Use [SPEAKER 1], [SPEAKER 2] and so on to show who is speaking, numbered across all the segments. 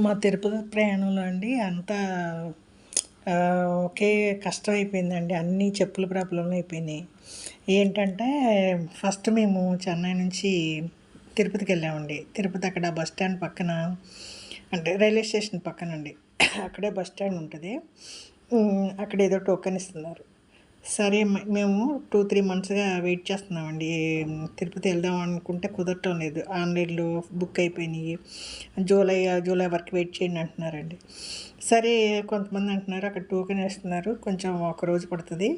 [SPEAKER 1] మా తిరుపతి ప్రయాణంలో అండి అంతా ఒకే కష్టం అయిపోయిందండి. అన్నీ చెప్పుల ప్రాబ్లంలు అయిపోయినాయి. ఏంటంటే ఫస్ట్ మేము చెన్నై నుంచి తిరుపతికి వెళ్ళామండి. తిరుపతి అక్కడ బస్ స్టాండ్ పక్కన, అంటే రైల్వే స్టేషన్ పక్కనండి. అక్కడే బస్ స్టాండ్ ఉంటుంది. అక్కడ ఏదో టోకెన్ ఇస్తున్నారు. సరే మేము 2-3 మంత్స్‌గా వెయిట్ చేస్తున్నామండి. తిరుపతి వెళ్దాం అనుకుంటే కుదరటం లేదు. ఆన్‌లైన్‌లో బుక్ అయిపోయినాయి. జూలై వరకు వెయిట్ చేయండి అంటున్నారండి. సరే కొంతమంది అంటున్నారు అక్కడ టోకెన్ ఇస్తున్నారు, కొంచెం ఒక రోజు పడుతుంది,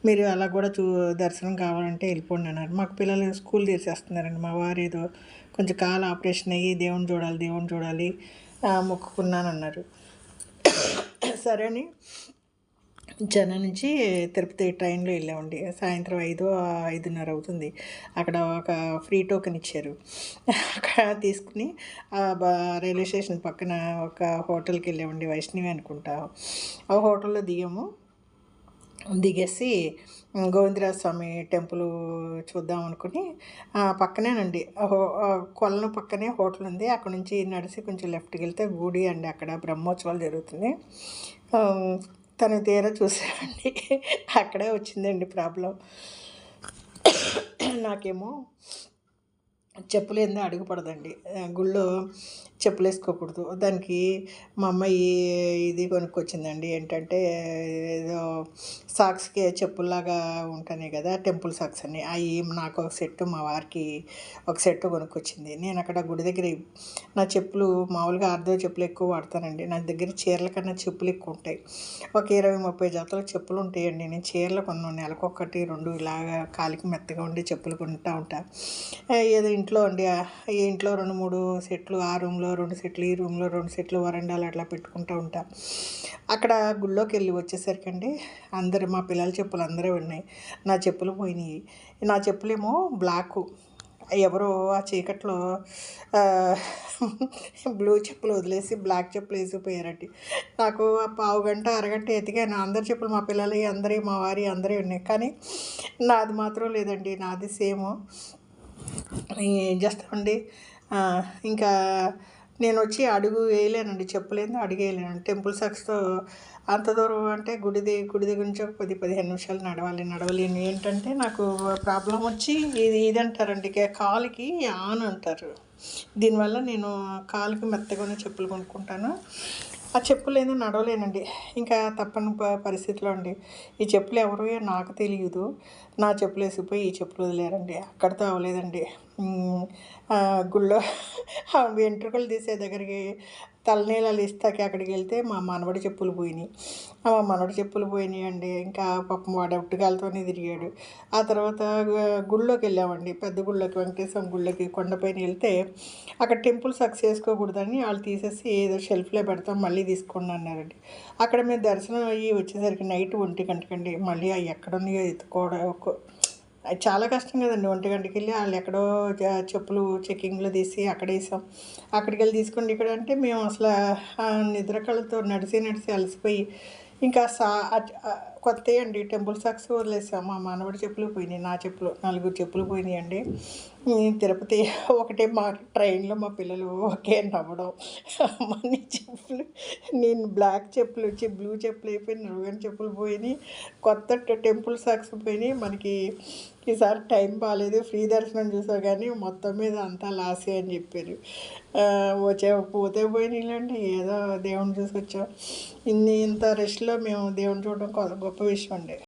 [SPEAKER 1] మీరు అలా కూడా దర్శనం కావాలంటే వెళ్ళిపోండి అన్నారు. మాకు పిల్లలు స్కూల్ తీసేస్తున్నారండి. మా వారు ఏదో కొంచెం కాలు ఆపరేషన్ అయ్యి దేవుని చూడాలి మొక్కుకున్నానన్నారు. సరే అని చెన్నై నుంచి తిరుపతి ట్రైన్లో వెళ్ళామండి. సాయంత్రం 5:30 అవుతుంది. అక్కడ ఒక ఫ్రీ టోకెన్ ఇచ్చారు. అక్కడ తీసుకుని రైల్వే స్టేషన్ పక్కన ఒక హోటల్కి వెళ్ళామండి, వైష్ణవి అనుకుంటా. ఆ హోటల్లో దిగేసి గోవిందరాజ స్వామి టెంపుల్ చూద్దాం అనుకుని పక్కనేనండి కొలను పక్కనే హోటల్ ఉంది. అక్కడ నుంచి నడిచి కొంచెం లెఫ్ట్కి వెళ్తే గుడి అండి. అక్కడ బ్రహ్మోత్సవాలు జరుగుతుంది. తను తీరా చూసామండి, అక్కడే వచ్చిందండి ప్రాబ్లం. నాకేమో చెప్పులు ఏందో అడుగుపడదండి. గుళ్ళో చెప్పులు వేసుకోకూడదు. దానికి మా అమ్మాయి ఇది కొనుక్కొచ్చిందండి. ఏంటంటే ఏదో సాక్స్కి చెప్పుల్లాగా ఉంటున్నాయి కదా, టెంపుల్ సాక్స్ అని. అవి నాకు ఒక సెట్టు, మా వారికి ఒక సెట్టు కొనుక్కొచ్చింది. నేను అక్కడ గుడి దగ్గర నా చెప్పులు మామూలుగా ఆర్దో చెప్పులు ఎక్కువ వాడతానండి. నా దగ్గర చీరల కన్నా చెప్పులు ఎక్కువ ఉంటాయి. ఒక 20-30 జతల చెప్పులు ఉంటాయండి. నేను చీరలు కొన్నాను, నెలకొకటి 2 ఇలాగా కాలికి మెత్తగా ఉండి చెప్పులు కొంటూ ఉంటా. ఏదో ఇంట్లో అండి, ఈ ఇంట్లో 2-3 సెట్లు, ఆ రూమ్లో 2 సెట్లు, ఈ రూమ్లో 2 సెట్లు, వరండాలు అట్లా పెట్టుకుంటూ ఉంటా. అక్కడ గుళ్ళోకి వెళ్ళి వచ్చేసరికి అండి మా పిల్లల చెప్పులు అందరూ ఉన్నాయి. నా చెప్పులు పోయినాయి. నా చెప్పులేమో బ్లాకు. ఎవరో ఆ చీకట్లో బ్లూ చెప్పులు వదిలేసి బ్లాక్ చెప్పులు వేసిపోయారండి. నాకు పావుగంట అరగంట ఎతికాను. అందరి చెప్పులు, మా పిల్లలు అందరి, మా వారి అందరి ఉన్నాయి, కానీ నాది మాత్రం లేదండి. నాది సేము. ఏం చేస్తామండి. ఇంకా నేను వచ్చి అడుగు వేయలేనండి, చెప్పులేందో అడుగు వేయలేనండి. టెంపుల్ సాక్స్తో అంత దూరం అంటే గుడి దగ్గర నుంచి ఒక 10-15 నిమిషాలు నడవలేను. ఏంటంటే నాకు ప్రాబ్లం వచ్చి ఇది అంటారండి, కాలుకి ఆన్ అంటారు. దీనివల్ల నేను కాలుకి మెత్తగా ఉన్న చెప్పులు కొనుక్కుంటాను. ఆ చెప్పులు ఏదో నడవలేనండి. ఇంకా తప్పని పరిస్థితిలో అండి. ఈ చెప్పులు ఎవరో నాకు తెలియదు. నా చెప్పులు వేసిపోయి ఈ చెప్పులు వదిలేరండి. అక్కడితో అవ్వలేదండి. గుళ్ళో వెంట్రుకలు తీసే దగ్గరికి తలనీలాలు ఇస్తాకి అక్కడికి వెళ్తే మా మనవడి చెప్పులు పోయినాయి. మా మనవడి చెప్పులు పోయినాయండి. ఇంకా పాపం వాడు ఉట్టుగాలతోనే తిరిగాడు. ఆ తర్వాత గుళ్ళోకి వెళ్ళామండి, పెద్ద గుళ్ళోకి, వెంకటేశ్వర గుళ్ళోకి కొండపైన వెళ్తే అక్కడ టెంపుల్ సాక్స్ వేసుకోకూడదని వాళ్ళు తీసేసి ఏదో షెల్ఫ్లో పెడతాం, మళ్ళీ తీసుకోండి అన్నారండి. అక్కడ మేము దర్శనం అయ్యి వచ్చేసరికి నైట్ 1 గంటకండి. మళ్ళీ అవి ఎక్కడున్నాయో ఎత్తుకోవడం అది చాలా కష్టం కదండి. 1 గంటకి వెళ్ళి వాళ్ళు ఎక్కడో చెప్పులు చెక్కింగ్లో తీసి అక్కడ వేసాం. అక్కడికి వెళ్ళి తీసుకోండి ఇక్కడ అంటే మేము అసలు నిద్ర కళ్ళతో నడిచి అలసిపోయి ఇంకా కొత్తవి అండి టెంపుల్ సాక్స్ వదిలేసాం. మా మనవడి చెప్పులు పోయినాయి, నా చెప్పులు 4 చెప్పులు పోయినాయండి. తిరుపతి ఒకటే మా ట్రైన్లో మా పిల్లలు ఒకే నవ్వడం. అమ్మని చెప్పులు, నేను బ్లాక్ చెప్పులు వచ్చి బ్లూ చెప్పులు అయిపోయి, నువ్వుని చెప్పులు పోయినాయి, కొత్త టెంపుల్ సాక్స్ పోయినాయి. మనకి ఈసారి టైం బాగాలేదు, ఫ్రీ దర్శనం చూసావు కానీ మొత్తం మీద అంతా లాసే అని చెప్పారు. పోతే పోయినాయిలండి, ఏదో దేవుని చూసి వచ్చాం. ఇంత రష్లో మేము దేవుని చూడడం గొప్ప విషయం అండి.